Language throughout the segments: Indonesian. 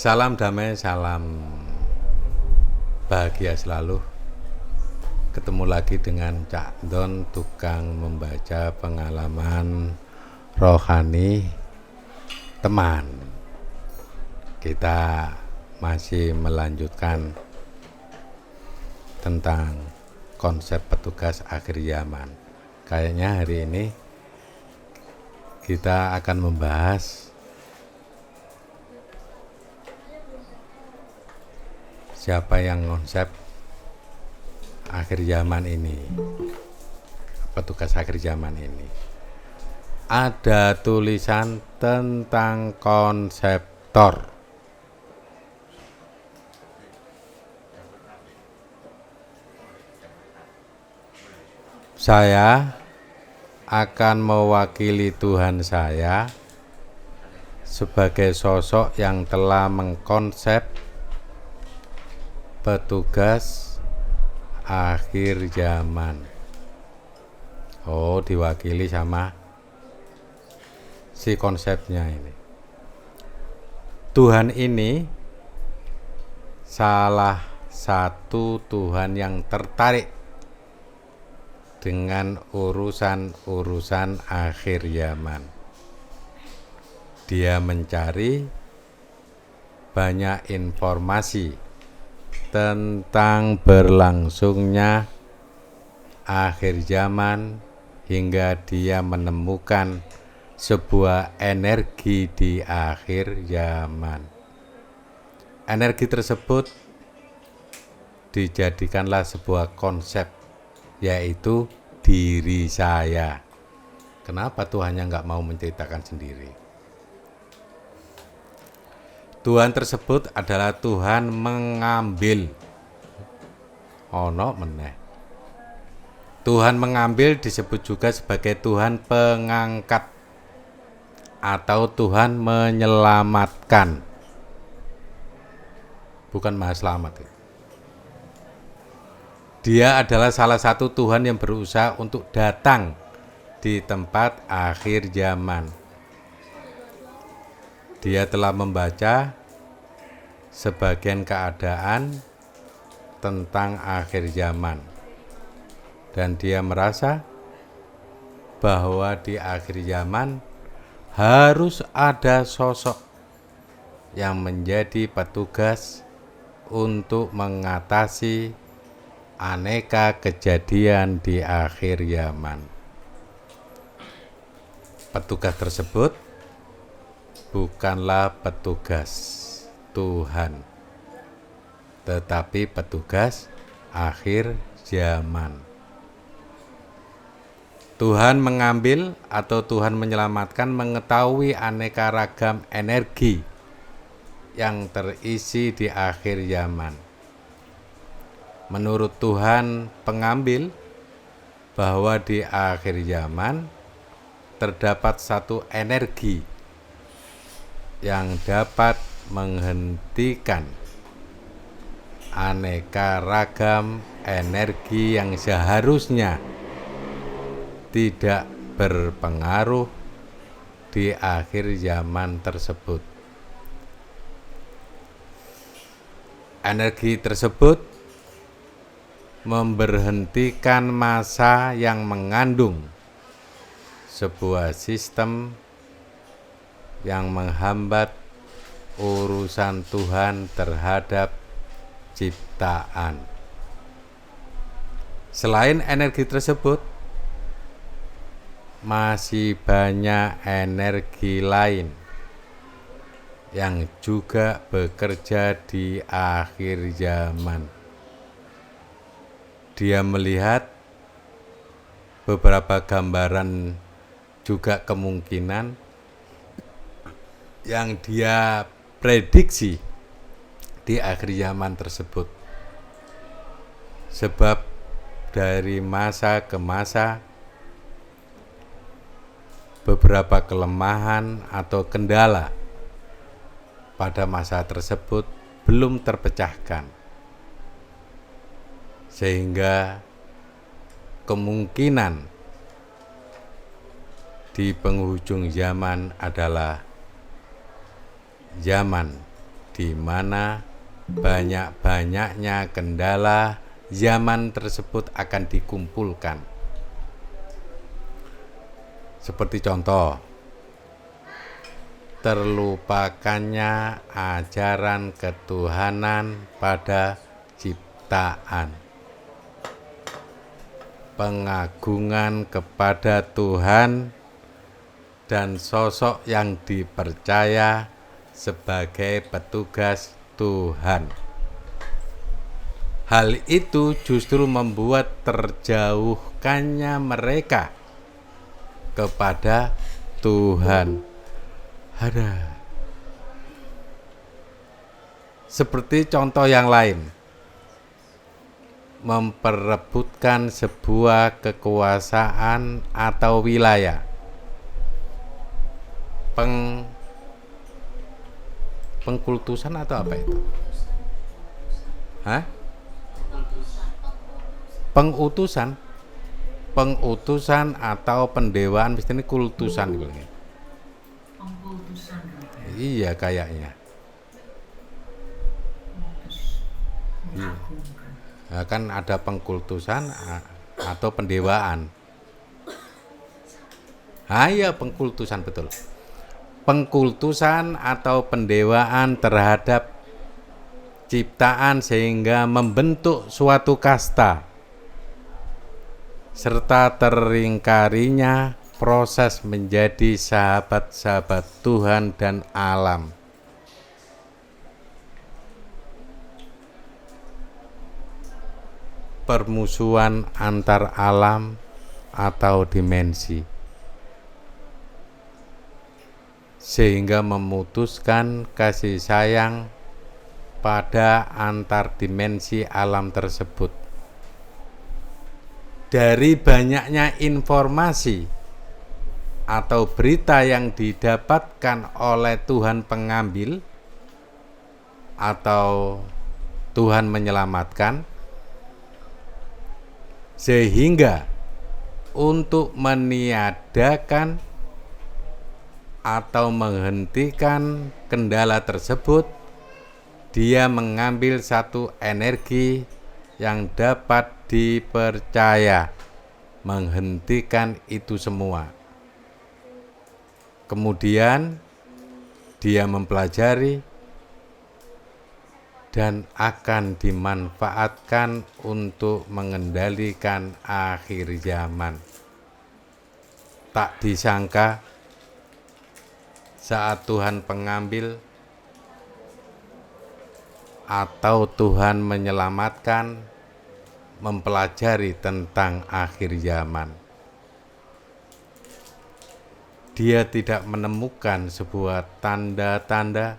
Salam damai, salam bahagia selalu. Ketemu lagi dengan Cak Don, tukang membaca pengalaman rohani teman. Kita masih melanjutkan tentang konsep petugas akhir zaman. Kayaknya hari ini kita akan membahas siapa yang konsep akhir zaman ini, petugas akhir zaman ini. Ada tulisan tentang konseptor. Saya akan mewakili Tuhan saya sebagai sosok yang telah mengkonsep petugas akhir zaman. Oh, diwakili sama si konsepnya ini. Tuhan ini salah satu Tuhan yang tertarik dengan urusan-urusan akhir zaman. Dia mencari banyak informasi tentang berlangsungnya akhir zaman hingga dia menemukan sebuah energi di akhir zaman. Energi tersebut dijadikanlah sebuah konsep, yaitu diri saya. Kenapa Tuhannya nggak mau menceritakan sendiri? Tuhan tersebut adalah Tuhan mengambil. Ono meneh. Tuhan mengambil disebut juga sebagai Tuhan pengangkat atau Tuhan menyelamatkan. Bukan Maha Selamat. Dia adalah salah satu Tuhan yang berusaha untuk datang di tempat akhir zaman. Dia telah membaca sebagian keadaan tentang akhir zaman. Dan dia merasa bahwa di akhir zaman harus ada sosok yang menjadi petugas untuk mengatasi aneka kejadian di akhir zaman. Petugas tersebut bukanlah petugas Tuhan, tetapi petugas akhir zaman. Tuhan mengambil atau Tuhan menyelamatkan mengetahui aneka ragam energi yang terisi di akhir zaman. Menurut Tuhan pengambil, bahwa di akhir zaman terdapat satu energi yang dapat menghentikan aneka ragam energi yang seharusnya tidak berpengaruh di akhir zaman tersebut. Energi tersebut memberhentikan masa yang mengandung sebuah sistem yang menghambat urusan Tuhan terhadap ciptaan. Selain energi tersebut, masih banyak energi lain yang juga bekerja di akhir zaman. Dia melihat beberapa gambaran juga kemungkinan yang dia prediksi di akhir zaman tersebut. Sebab dari masa ke masa beberapa kelemahan atau kendala pada masa tersebut belum terpecahkan. Sehingga kemungkinan di penghujung zaman adalah zaman di mana banyak-banyaknya kendala zaman tersebut akan dikumpulkan. Seperti contoh, terlupakannya ajaran ketuhanan pada ciptaan, pengagungan kepada Tuhan dan sosok yang dipercaya sebagai petugas Tuhan. Hal itu justru membuat terjauhkannya mereka kepada Tuhan. Ada. Seperti contoh yang lain, memperebutkan sebuah kekuasaan atau wilayah. Pengkultusan atau apa itu? Hah? Pengutusan atau pendewaan, mesti ini kultusan gitu. Iya kayaknya. Nah, kan ada pengkultusan atau pendewaan. Iya, pengkultusan, betul. Pengkultusan atau pendewaan terhadap ciptaan sehingga membentuk suatu kasta, serta teringkarinya proses menjadi sahabat-sahabat Tuhan dan alam. Permusuhan antar alam atau dimensi, sehingga memutuskan kasih sayang pada antar dimensi alam tersebut. Dari banyaknya informasi atau berita yang didapatkan oleh Tuhan pengambil atau Tuhan menyelamatkan, sehingga untuk meniadakan atau menghentikan kendala tersebut, dia mengambil satu energi yang dapat dipercaya menghentikan itu semua. Kemudian dia mempelajari dan akan dimanfaatkan untuk mengendalikan akhir zaman. Tak disangka saat Tuhan pengambil atau Tuhan menyelamatkan mempelajari tentang akhir zaman, dia tidak menemukan sebuah tanda-tanda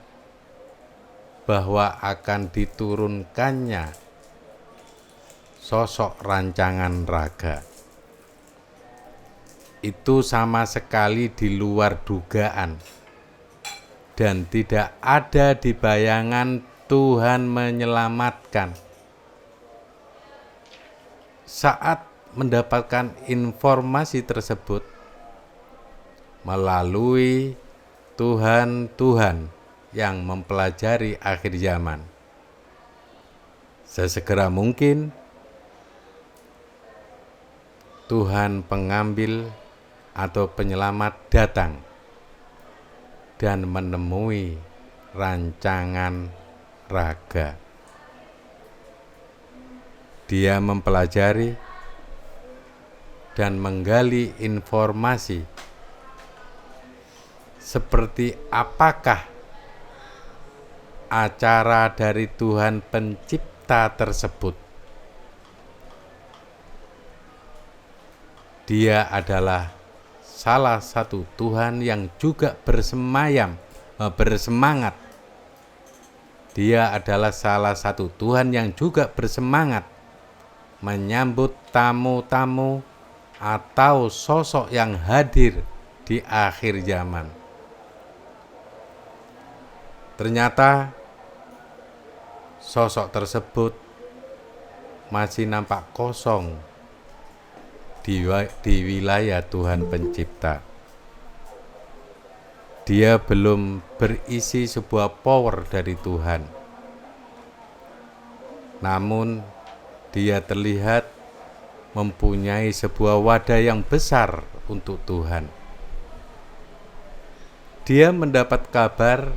bahwa akan diturunkannya sosok rancangan raga. Itu sama sekali di luar dugaan dan tidak ada di bayangan Tuhan menyelamatkan. Saat mendapatkan informasi tersebut melalui Tuhan yang mempelajari akhir zaman, sesegera mungkin Tuhan pengambil atau penyelamat datang dan menemui rancangan raga. Dia mempelajari dan menggali informasi seperti apakah acara dari Tuhan pencipta tersebut. Dia adalah salah satu Tuhan yang juga bersemangat. Dia adalah salah satu Tuhan yang juga bersemangat menyambut tamu-tamu atau sosok yang hadir di akhir zaman. Ternyata sosok tersebut masih nampak kosong di wilayah Tuhan pencipta. dia belum berisi sebuah power dari Tuhan. Namun dia terlihat mempunyai sebuah wadah yang besar untuk Tuhan. Dia mendapat kabar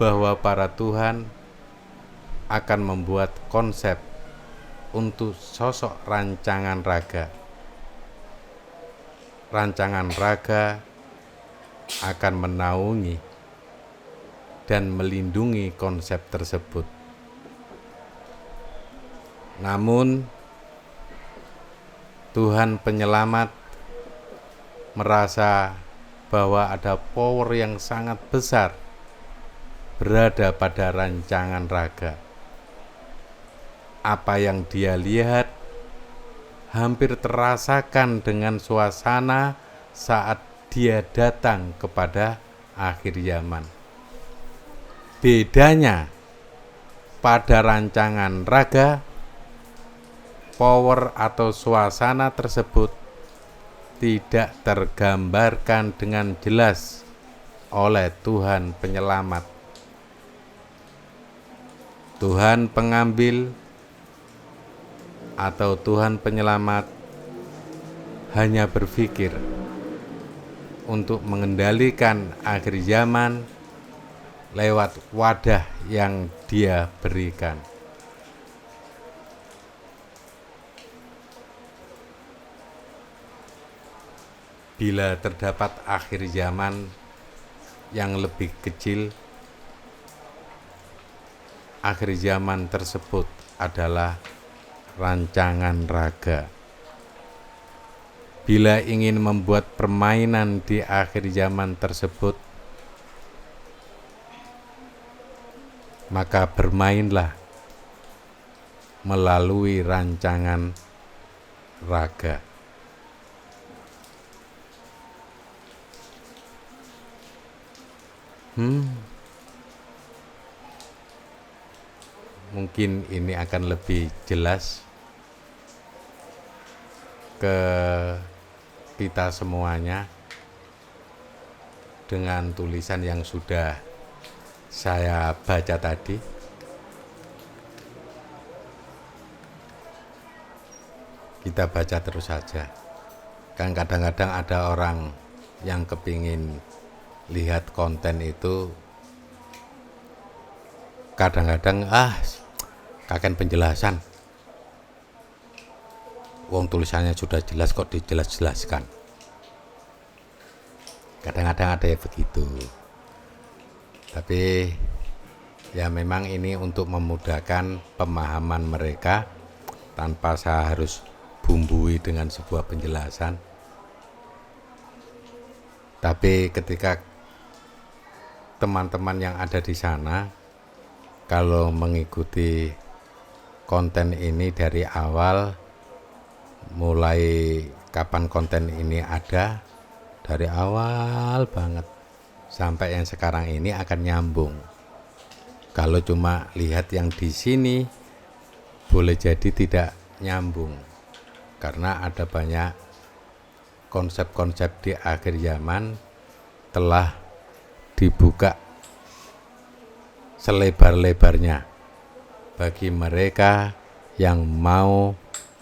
bahwa para Tuhan akan membuat konsep untuk sosok rancangan raga. Rancangan raga akan menaungi dan melindungi konsep tersebut. Namun Tuhan penyelamat merasa bahwa ada power yang sangat besar berada pada rancangan raga. Apa yang dia lihat hampir terasakan dengan suasana saat dia datang kepada akhir zaman. Bedanya pada rancangan raga, power atau suasana tersebut tidak tergambarkan dengan jelas oleh Tuhan penyelamat. Tuhan pengambil atau Tuhan penyelamat hanya berpikir untuk mengendalikan akhir zaman lewat wadah yang dia berikan. Bila terdapat akhir zaman yang lebih kecil, akhir zaman tersebut adalah rancangan raga. Bila ingin membuat permainan di akhir zaman tersebut, maka bermainlah melalui rancangan raga. Mungkin ini akan lebih jelas ke kita semuanya dengan tulisan yang sudah saya baca tadi. Kita baca terus saja. Kan kadang-kadang ada orang yang kepingin lihat konten itu, kadang-kadang kakek penjelasan, wong tulisannya sudah jelas kok dijelas-jelaskan. Kadang-kadang ada yang begitu. Tapi ya memang ini untuk memudahkan pemahaman mereka tanpa saya harus bumbui dengan sebuah penjelasan. Tapi ketika teman-teman yang ada di sana kalau mengikuti konten ini dari awal, mulai kapan konten ini ada, dari awal banget sampai yang sekarang ini akan nyambung. Kalau cuma lihat yang di sini, boleh jadi tidak nyambung, karena ada banyak konsep-konsep di akhir zaman telah dibuka selebar-lebarnya bagi mereka yang mau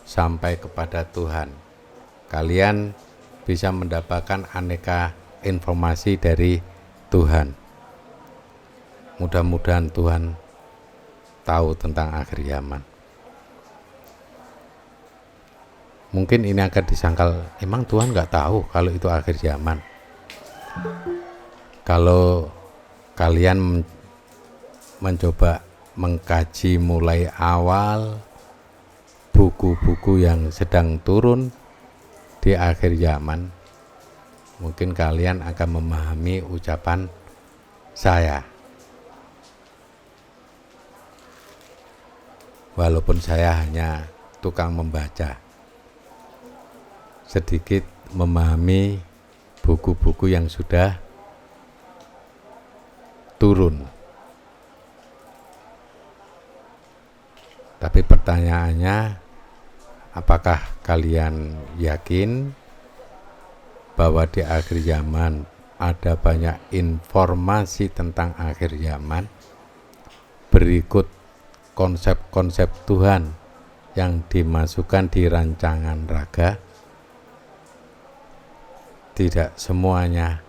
sampai kepada Tuhan. Kalian bisa mendapatkan aneka informasi dari Tuhan. Mudah-mudahan Tuhan tahu tentang akhir zaman. Mungkin ini akan disangkal, emang Tuhan nggak tahu kalau itu akhir zaman. Kalau kalian mencoba mengkaji mulai awal buku-buku yang sedang turun di akhir zaman, mungkin kalian akan memahami ucapan saya. Walaupun saya hanya tukang membaca, sedikit memahami buku-buku yang sudah turun. Tapi pertanyaannya, apakah kalian yakin bahwa di akhir zaman ada banyak informasi tentang akhir zaman, berikut konsep-konsep Tuhan yang dimasukkan di rancangan raga. Tidak semuanya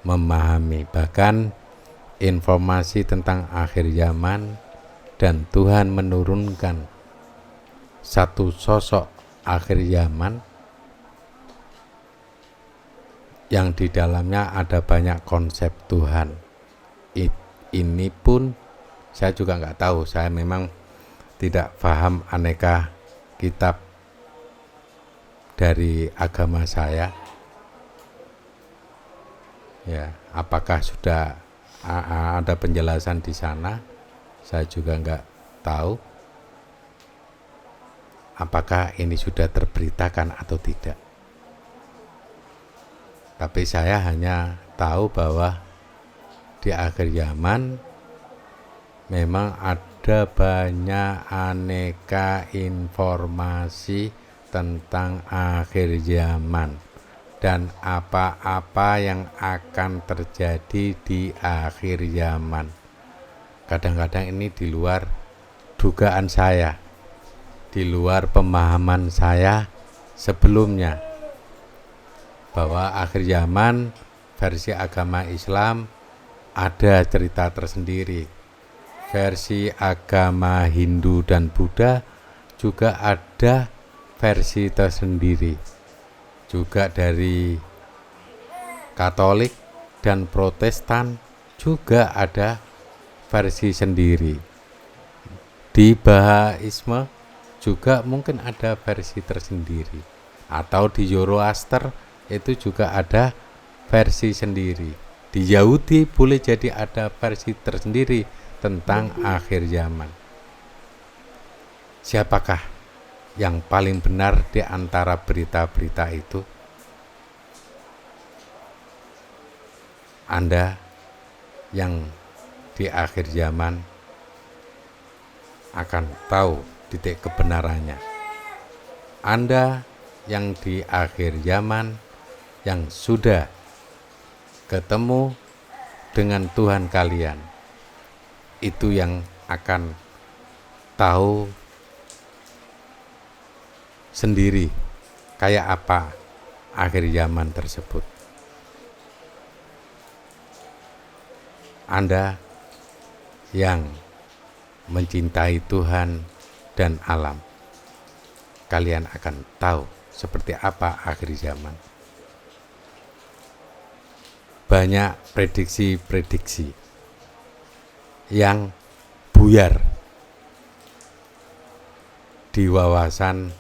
memahami, bahkan informasi tentang akhir zaman dan Tuhan menurunkan satu sosok akhir zaman yang di dalamnya ada banyak konsep Tuhan. Ini pun saya juga nggak tahu, saya memang tidak paham aneka kitab dari agama saya. Ya, apakah sudah ada penjelasan di sana? Saya juga nggak tahu. Apakah ini sudah terberitakan atau tidak? Tapi saya hanya tahu bahwa di akhir zaman memang ada banyak aneka informasi tentang akhir zaman dan apa-apa yang akan terjadi di akhir zaman. Kadang-kadang ini di luar dugaan saya, di luar pemahaman saya sebelumnya, bahwa akhir zaman versi agama Islam ada cerita tersendiri. Versi agama Hindu dan Buddha juga ada versi tersendiri. Juga dari Katolik dan Protestan juga ada versi sendiri. Di Bahaisme juga mungkin ada versi tersendiri. Atau di Zoroaster itu juga ada versi sendiri. Di Yahudi boleh jadi ada versi tersendiri tentang akhir zaman. Siapakah yang paling benar di antara berita-berita itu? Anda yang di akhir zaman akan tahu titik kebenarannya. Anda yang di akhir zaman yang sudah ketemu dengan Tuhan kalian, itu yang akan tahu sendiri kayak apa akhir zaman tersebut. Anda yang mencintai Tuhan dan alam, kalian akan tahu seperti apa akhir zaman. Banyak prediksi-prediksi yang buyar di wawasan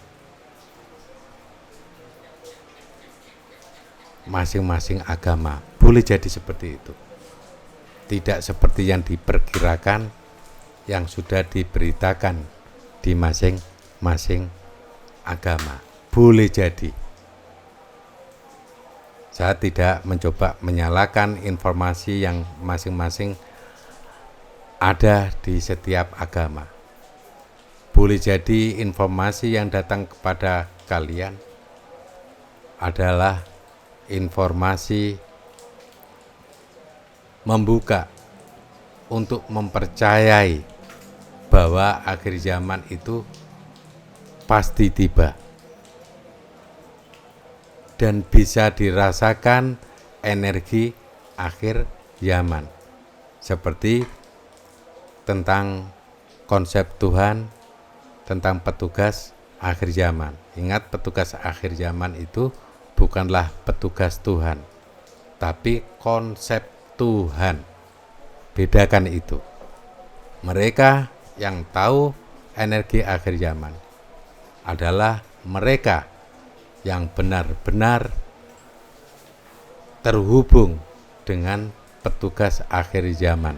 masing-masing agama. Boleh jadi seperti itu. Tidak seperti yang diperkirakan, yang sudah diberitakan di masing-masing agama. Boleh jadi. Saya tidak mencoba menyalahkan informasi yang masing-masing ada di setiap agama. Boleh jadi informasi yang datang kepada kalian adalah informasi membuka untuk mempercayai bahwa akhir zaman itu pasti tiba. Dan bisa dirasakan energi akhir zaman. Seperti tentang konsep Tuhan, tentang petugas akhir zaman. Ingat, petugas akhir zaman itu bukanlah petugas Tuhan, tapi konsep Tuhan. Bedakan itu. Mereka yang tahu energi akhir zaman adalah mereka yang benar-benar terhubung dengan petugas akhir zaman.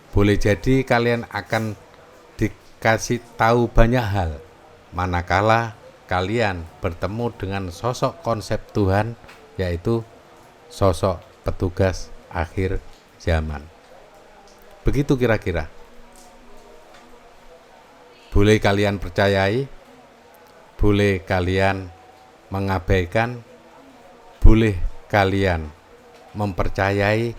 Boleh jadi kalian akan dikasih tahu banyak hal manakala kalian bertemu dengan sosok konsep Tuhan, yaitu sosok petugas akhir zaman. Begitu kira-kira. Boleh kalian percayai, boleh kalian mengabaikan, boleh kalian mempercayai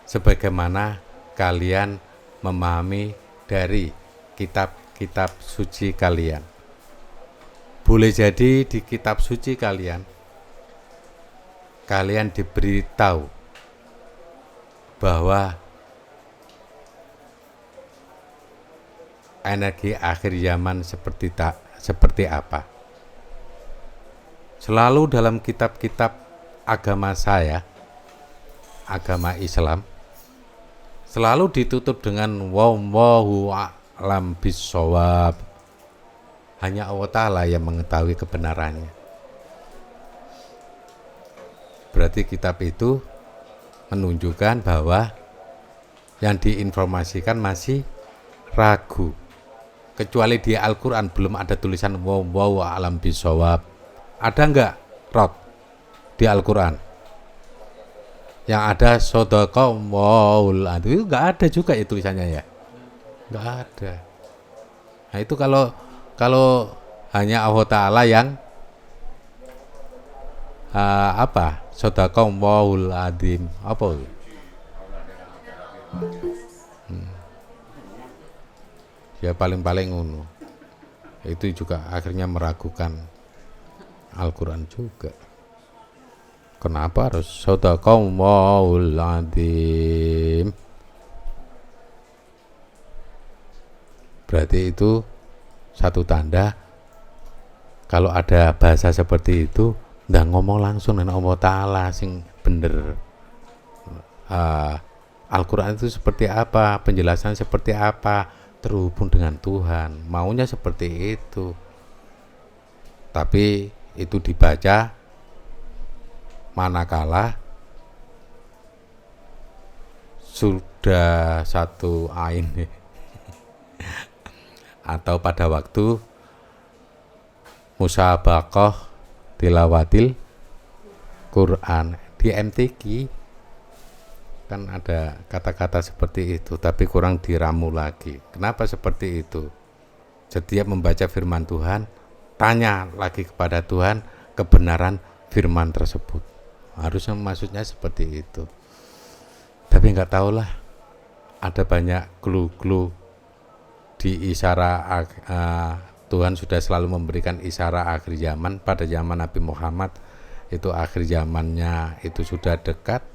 sebagaimana kalian memahami dari kitab-kitab suci kalian. Boleh jadi di kitab suci kalian diberitahu bahwa energi akhir zaman seperti apa. Selalu dalam kitab-kitab agama saya, agama Islam, selalu ditutup dengan wallahu a'lam bissawab. Hanya Allah Ta'ala yang mengetahui kebenarannya. Berarti kitab itu menunjukkan bahwa yang diinformasikan masih ragu. Kecuali di Al-Quran belum ada tulisan wallahu a'lam bissawab. Ada enggak, Rod, di Al-Quran? Yang ada sodaqallahul adzim, itu enggak ada juga ya tulisannya ya? Enggak ada. Nah itu kalau hanya Allah Ta'ala yang sodaqallahul adzim, apa? Ya paling-paling ngono. Itu juga akhirnya meragukan Al-Quran juga. Kenapa harus sodaqallahul adzim? Berarti itu satu tanda kalau ada bahasa seperti itu ndak ngomong langsung dengan Allah Ta'ala sing bener. Al-Quran itu seperti apa, penjelasan seperti apa, terhubung dengan Tuhan, maunya seperti itu. Tapi itu dibaca manakala sudah satu ain atau pada waktu musabaqah tilawatil Quran di MTQ kan ada kata-kata seperti itu, tapi kurang diramu lagi. Kenapa seperti itu? Setiap membaca firman Tuhan, tanya lagi kepada Tuhan kebenaran firman tersebut. Harusnya maksudnya seperti itu. Tapi nggak tahulah, ada banyak clue-clue di isyarat. Tuhan sudah selalu memberikan isyarat akhir zaman. Pada zaman Nabi Muhammad itu akhir zamannya itu sudah dekat.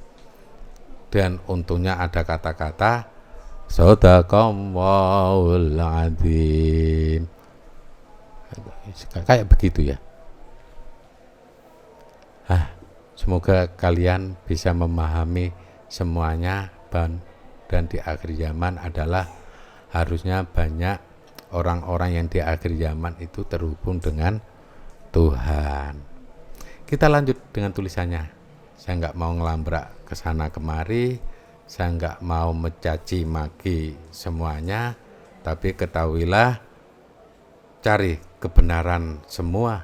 Dan untungnya ada kata-kata Shadaqallahul adzim. Kayak begitu ya. Semoga kalian bisa memahami semuanya, dan di akhir zaman adalah harusnya banyak orang-orang yang di akhir zaman itu terhubung dengan Tuhan. Kita lanjut dengan tulisannya. Saya nggak mau ngelambrak ke sana kemari, saya nggak mau mencaci maki semuanya, tapi ketahuilah, cari kebenaran semua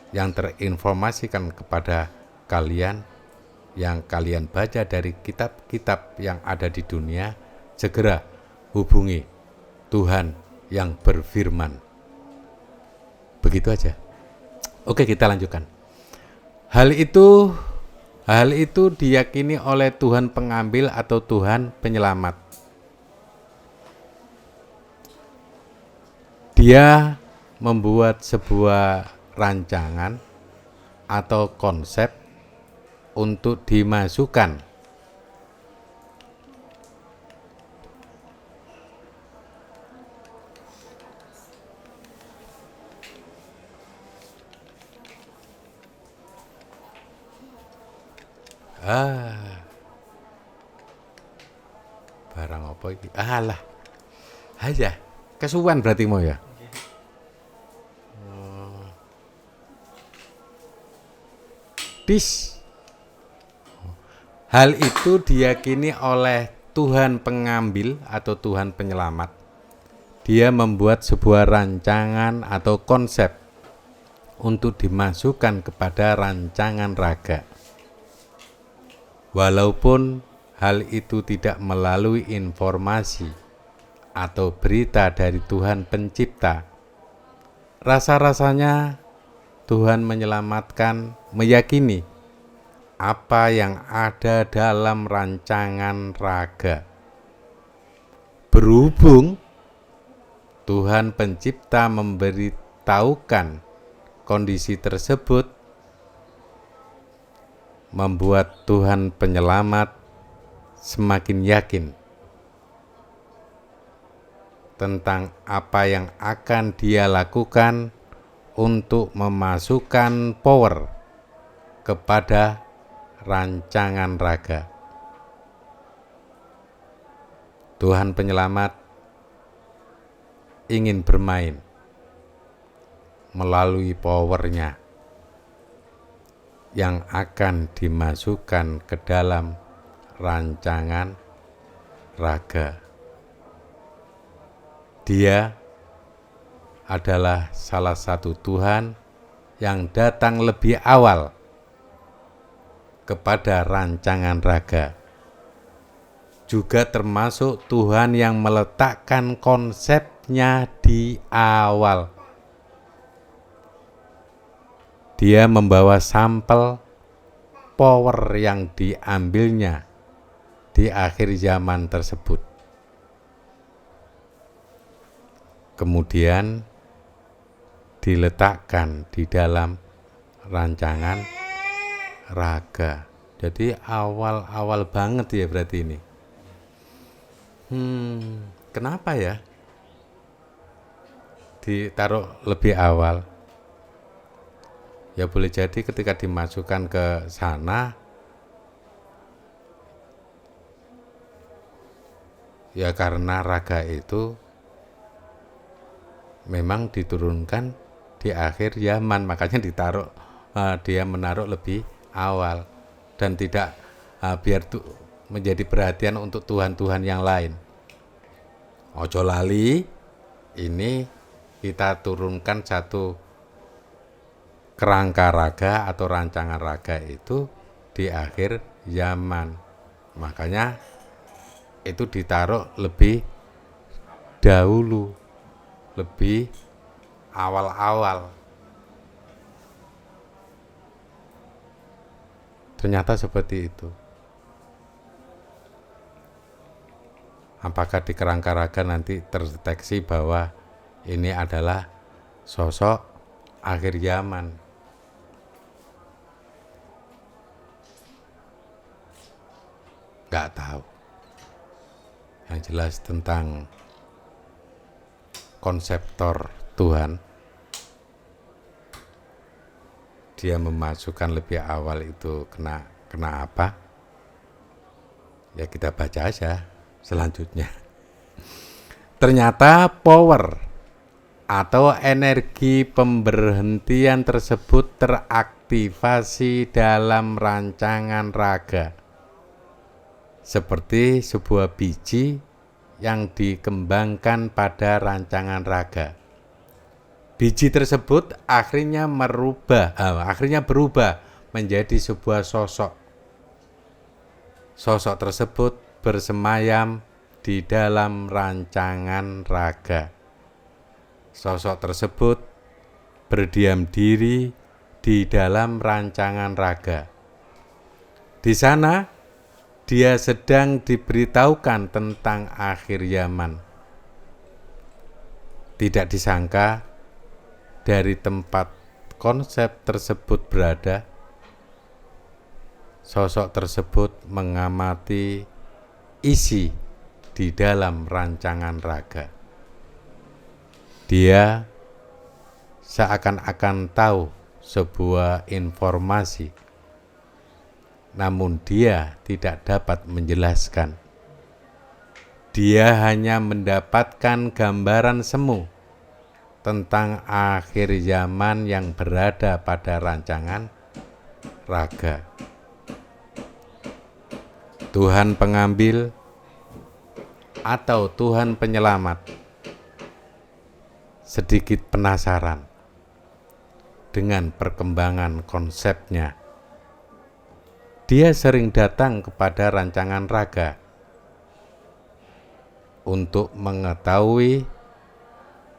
yang terinformasikan kepada kalian, yang kalian baca dari kitab-kitab yang ada di dunia. Segera hubungi Tuhan yang berfirman. Begitu aja. Oke, kita lanjutkan. Hal itu diyakini oleh Tuhan pengambil atau Tuhan penyelamat. Dia membuat sebuah rancangan atau konsep untuk dimasukkan barang apa iki? Alah. Aja. Kesuwen berarti mau ya. Hal itu diyakini oleh Tuhan pengambil atau Tuhan penyelamat. Dia membuat sebuah rancangan atau konsep untuk dimasukkan kepada rancangan raga. Walaupun hal itu tidak melalui informasi atau berita dari Tuhan pencipta, rasa-rasanya Tuhan menyelamatkan meyakini apa yang ada dalam rancangan raga. Berhubung Tuhan Pencipta memberitahukan kondisi tersebut, membuat Tuhan Penyelamat semakin yakin tentang apa yang akan Dia lakukan untuk memasukkan power kepada rancangan raga. Tuhan Penyelamat ingin bermain melalui powernya yang akan dimasukkan ke dalam rancangan raga. Dia adalah salah satu Tuhan yang datang lebih awal kepada rancangan raga. Juga termasuk Tuhan yang meletakkan konsepnya di awal. Dia membawa sampel power yang diambilnya di akhir zaman tersebut. Kemudian diletakkan di dalam rancangan raga. Jadi awal-awal banget ya berarti ini. Kenapa ya ditaruh lebih awal? Ya boleh jadi ketika dimasukkan ke sana, ya karena raga itu memang diturunkan di akhir zaman, makanya dia menaruh lebih awal dan tidak biar menjadi perhatian untuk Tuhan-Tuhan yang lain. Ojo lali, ini kita turunkan satu kerangka raga atau rancangan raga itu di akhir zaman. Makanya itu ditaruh lebih dahulu, lebih awal-awal. Ternyata seperti itu. Apakah di kerangka raga nanti terdeteksi bahwa ini adalah sosok akhir zaman? Gak tahu. Yang jelas tentang konseptor Tuhan, dia memasukkan lebih awal itu kena apa? Ya kita baca aja selanjutnya. Ternyata power atau energi pemberhentian tersebut teraktivasi dalam rancangan raga, seperti sebuah biji yang dikembangkan pada rancangan raga. Biji tersebut akhirnya berubah menjadi sebuah sosok. Sosok tersebut bersemayam di dalam rancangan raga. Sosok tersebut berdiam diri di dalam rancangan raga. Di sana dia sedang diberitahukan tentang akhir zaman. Tidak disangka dari tempat konsep tersebut berada, sosok tersebut mengamati isi di dalam rancangan raga. Dia seakan-akan tahu sebuah informasi, namun dia tidak dapat menjelaskan. Dia hanya mendapatkan gambaran semu tentang akhir zaman yang berada pada rancangan raga. Tuhan pengambil atau Tuhan penyelamat sedikit penasaran dengan perkembangan konsepnya. Dia sering datang kepada rancangan raga untuk mengetahui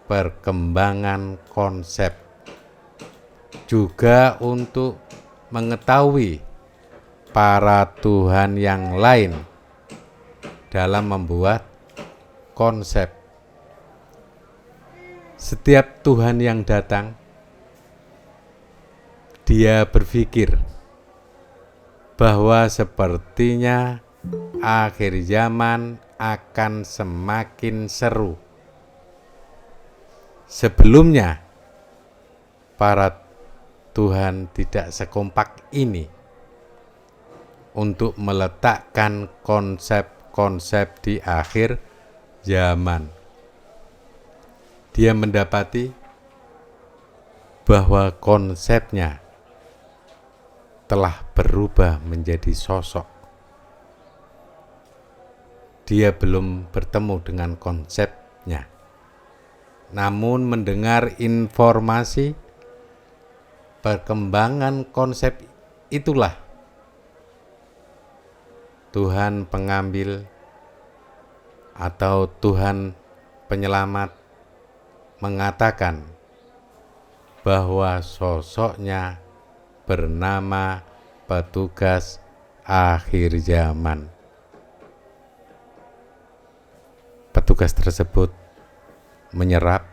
perkembangan konsep, juga untuk mengetahui para Tuhan yang lain dalam membuat konsep. Setiap Tuhan yang datang, dia berpikir bahwa sepertinya akhir zaman akan semakin seru. Sebelumnya, para Tuhan tidak sekompak ini untuk meletakkan konsep-konsep di akhir zaman. Dia mendapati bahwa konsepnya telah berubah menjadi sosok. Dia belum bertemu dengan konsepnya, namun mendengar informasi perkembangan konsep itulah Tuhan pengambil atau Tuhan penyelamat mengatakan bahwa sosoknya bernama petugas akhir zaman. Petugas tersebut menyerap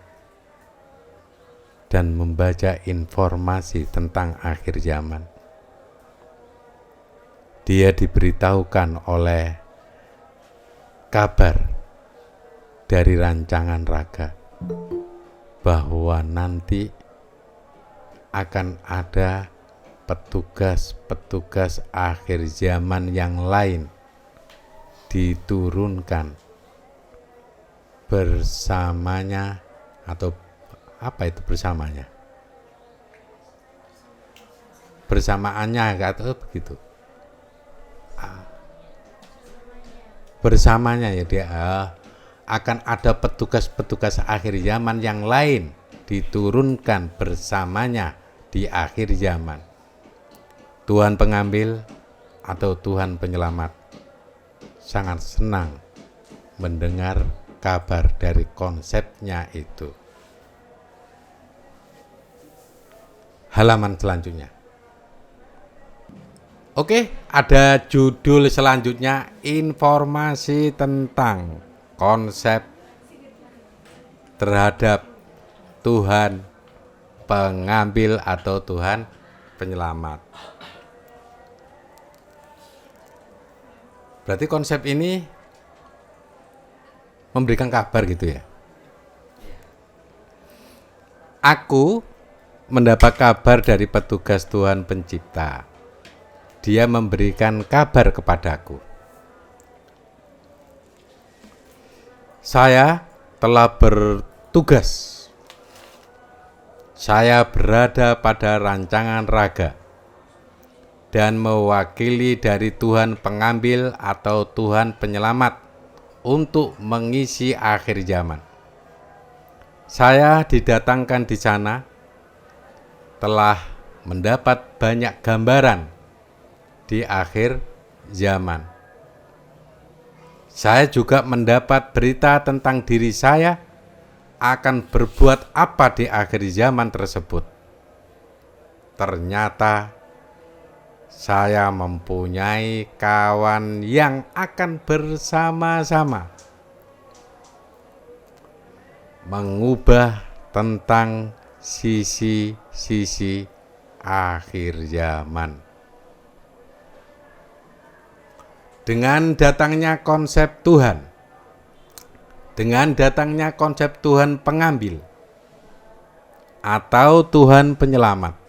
dan membaca informasi tentang akhir zaman. Dia diberitahukan oleh kabar dari rancangan raga bahwa nanti akan ada petugas-petugas akhir zaman yang lain diturunkan bersamanya, atau apa itu bersamanya? Bersamaannya atau begitu. Bersamanya ya, dia akan ada petugas-petugas akhir zaman yang lain diturunkan bersamanya di akhir zaman. Tuhan pengambil atau Tuhan penyelamat sangat senang mendengar kabar dari konsepnya itu. Halaman selanjutnya. Oke, ada judul selanjutnya, informasi tentang konsep terhadap Tuhan pengambil atau Tuhan penyelamat. Berarti konsep ini memberikan kabar gitu ya. Aku mendapat kabar dari petugas Tuhan Pencipta. Dia memberikan kabar kepadaku. Saya telah bertugas. Saya berada pada rancangan raga dan mewakili dari Tuhan pengambil atau Tuhan penyelamat untuk mengisi akhir zaman. Saya didatangkan di sana, telah mendapat banyak gambaran di akhir zaman. Saya juga mendapat berita tentang diri saya akan berbuat apa di akhir zaman tersebut. Ternyata saya mempunyai kawan yang akan bersama-sama mengubah tentang sisi-sisi akhir zaman. Dengan datangnya konsep Tuhan, dengan datangnya konsep Tuhan pengambil atau Tuhan penyelamat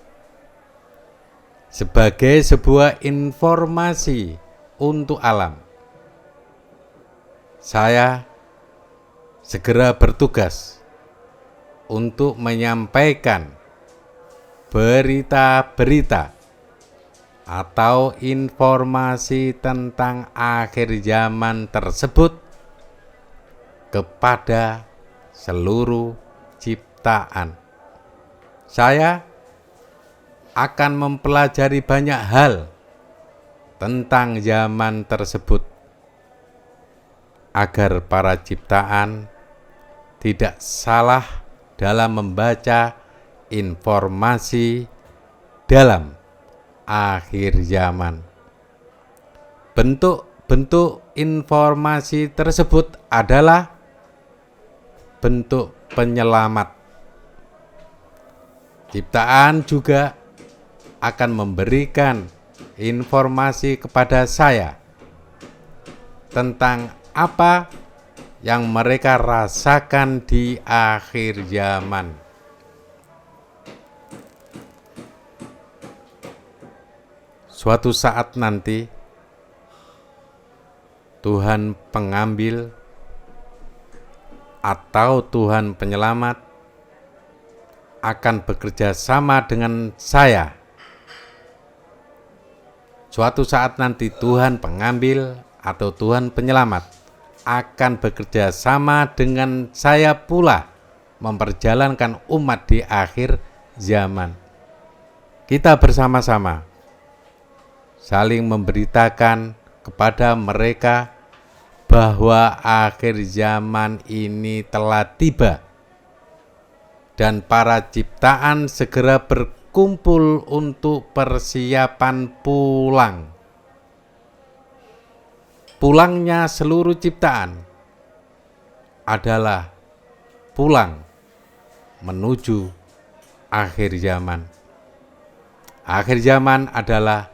sebagai sebuah informasi untuk alam, saya segera bertugas untuk menyampaikan berita-berita atau informasi tentang akhir zaman tersebut kepada seluruh ciptaan. Saya akan mempelajari banyak hal tentang zaman tersebut agar para ciptaan tidak salah dalam membaca informasi dalam akhir zaman bentuk informasi tersebut adalah bentuk penyelamat. Ciptaan juga akan memberikan informasi kepada saya tentang apa yang mereka rasakan di akhir zaman. Suatu saat nanti Tuhan pengambil atau Tuhan penyelamat akan bekerja sama dengan saya. Suatu saat nanti Tuhan pengambil atau Tuhan penyelamat akan bekerja sama dengan saya pula memperjalankan umat di akhir zaman. Kita bersama-sama saling memberitakan kepada mereka bahwa akhir zaman ini telah tiba dan para ciptaan segera berkumpul untuk persiapan pulang. Pulangnya seluruh ciptaan adalah pulang menuju akhir zaman. Akhir zaman adalah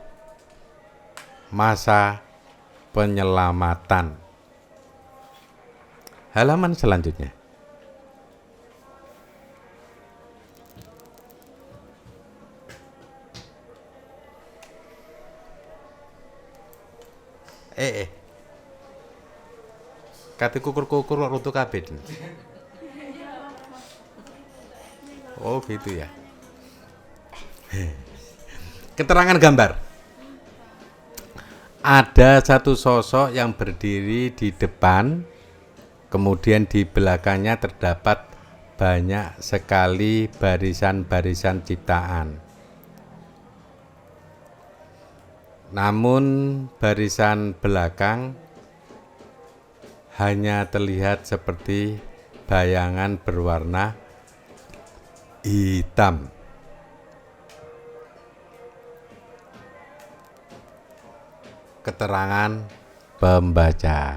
masa penyelamatan. Halaman selanjutnya. Kate kukur-kukur rutu kabeh. Oh gitu ya. Keterangan gambar. Ada satu sosok yang berdiri di depan, kemudian di belakangnya terdapat banyak sekali barisan-barisan ciptaan. Namun barisan belakang hanya terlihat seperti bayangan berwarna hitam. Keterangan pembaca.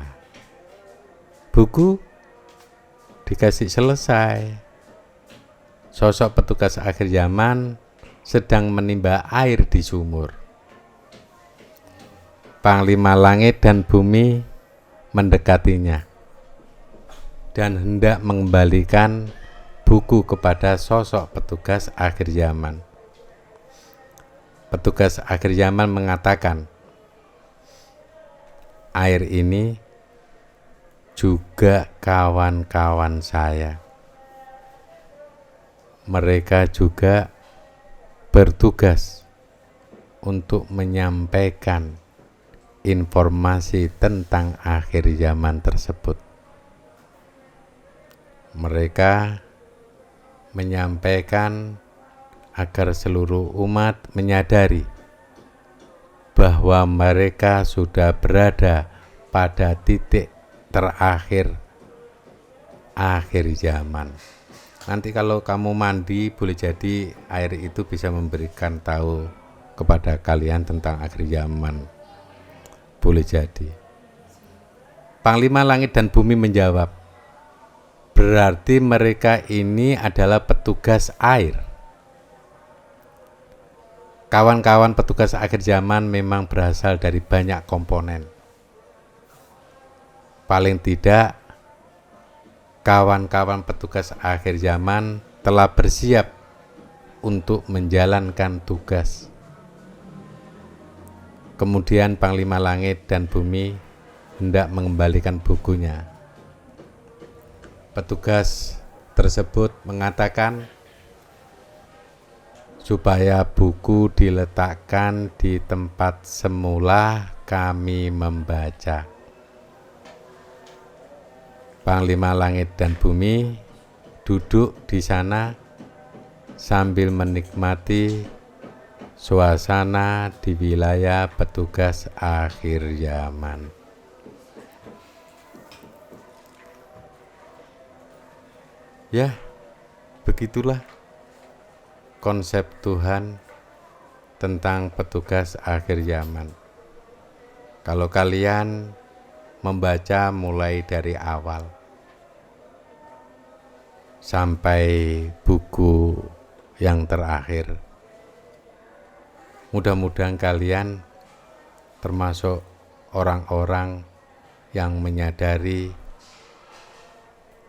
Buku dikasih selesai. Sosok petugas akhir zaman sedang menimba air di sumur. Panglima langit dan bumi mendekatinya dan hendak mengembalikan buku kepada sosok petugas akhir zaman. Petugas akhir zaman mengatakan, air ini juga kawan-kawan saya. Mereka juga bertugas untuk menyampaikan informasi tentang akhir zaman tersebut. Mereka menyampaikan agar seluruh umat menyadari bahwa mereka sudah berada pada titik terakhir akhir zaman. Nanti kalau kamu mandi, boleh jadi air itu bisa memberikan tahu kepada kalian tentang akhir zaman. Boleh jadi. Panglima langit dan bumi menjawab, berarti mereka ini adalah petugas air. Kawan-kawan petugas akhir zaman memang berasal dari banyak komponen. Paling tidak, kawan-kawan petugas akhir zaman telah bersiap untuk menjalankan tugas. Kemudian Panglima Langit dan Bumi hendak mengembalikan bukunya. Petugas tersebut mengatakan, supaya buku diletakkan di tempat semula kami membaca. Panglima Langit dan Bumi duduk di sana sambil menikmati suasana di wilayah petugas akhir zaman. Ya, begitulah konsep Tuhan tentang petugas akhir zaman. Kalau kalian membaca mulai dari awal sampai buku yang terakhir, mudah-mudahan kalian termasuk orang-orang yang menyadari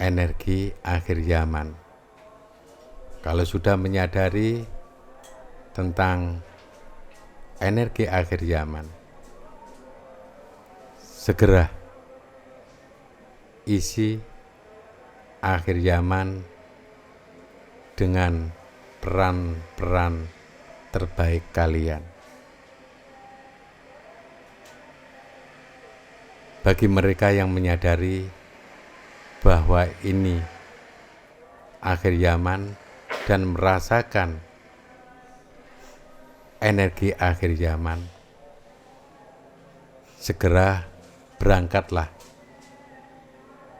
energi akhir zaman. Kalau sudah menyadari tentang energi akhir zaman, segera isi akhir zaman dengan peran-peran terbaik kalian. Bagi mereka yang menyadari bahwa ini akhir zaman dan merasakan energi akhir zaman, segera berangkatlah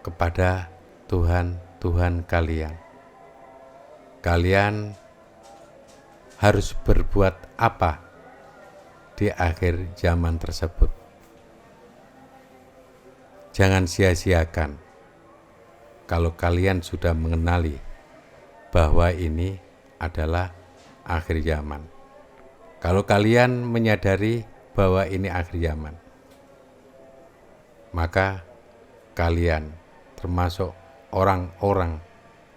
kepada Tuhan kalian. Kalian harus berbuat apa di akhir zaman tersebut? Jangan sia-siakan kalau kalian sudah mengenali bahwa ini adalah akhir zaman. Kalau kalian menyadari bahwa ini akhir zaman, maka kalian termasuk orang-orang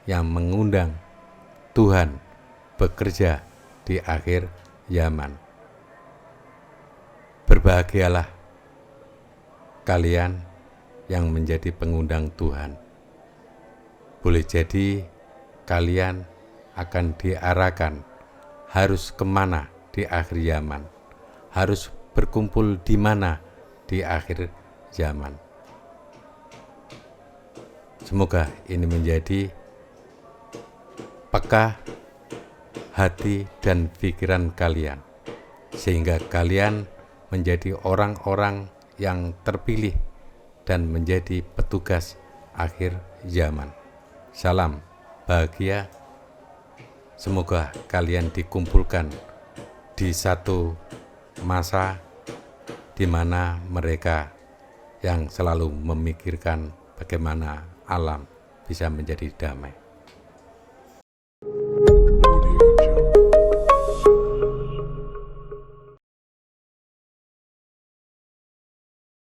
yang mengundang Tuhan bekerja di akhir zaman. Berbahagialah kalian yang menjadi pengundang Tuhan. Boleh jadi kalian akan diarahkan harus kemana di akhir zaman, harus berkumpul di mana di akhir zaman. Semoga ini menjadi peka hati dan pikiran kalian, sehingga kalian menjadi orang-orang yang terpilih dan menjadi petugas akhir zaman. Salam bahagia. Semoga kalian dikumpulkan di satu masa di mana mereka yang selalu memikirkan bagaimana alam bisa menjadi damai.